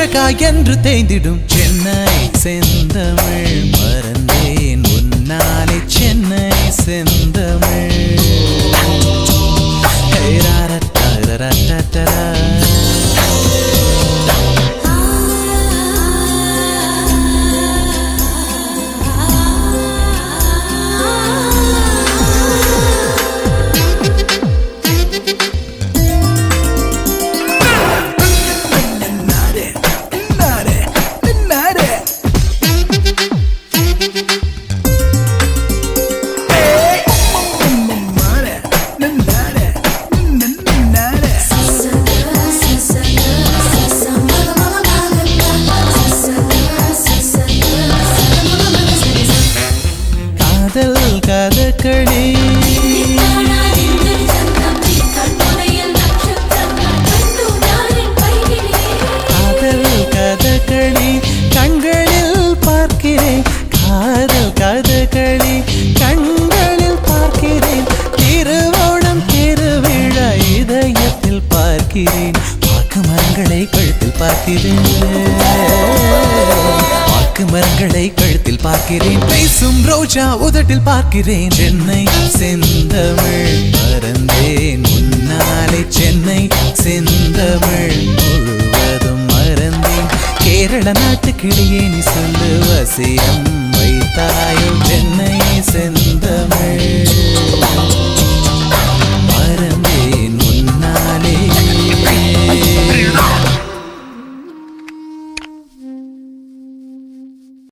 அழகாய் என்று தேய்ந்திடும் சென்னை செந்தமிழ் மறந்தேன் உன்னாலே சென்னை செந்தமிழ் கதகளி காதல் கதகளி கண்களில் பார்க்கிறேன் காதல் கதகளி கண்களில் பார்க்கிறேன் திருவோணம் திருவிழா இதயத்தில் பார்க்கிறேன் வாக்கு மரங்களை கழுத்தில் பார்க்கிறேன் மரங்களை கழுத்தில் பார்க்கிறேன் பேசும் ரோஜா உதட்டில் பார்க்கிறேன் சென்னை செந்தமிழ் மறந்தேன் உன்னாலே சென்னை செந்தமிழ் முழுவதும் மறந்தேன் கேரள நாட்டு கிளியே நீ சொல்லு வசியம் வைத்தாயோ சென்னை செந்தமிழ்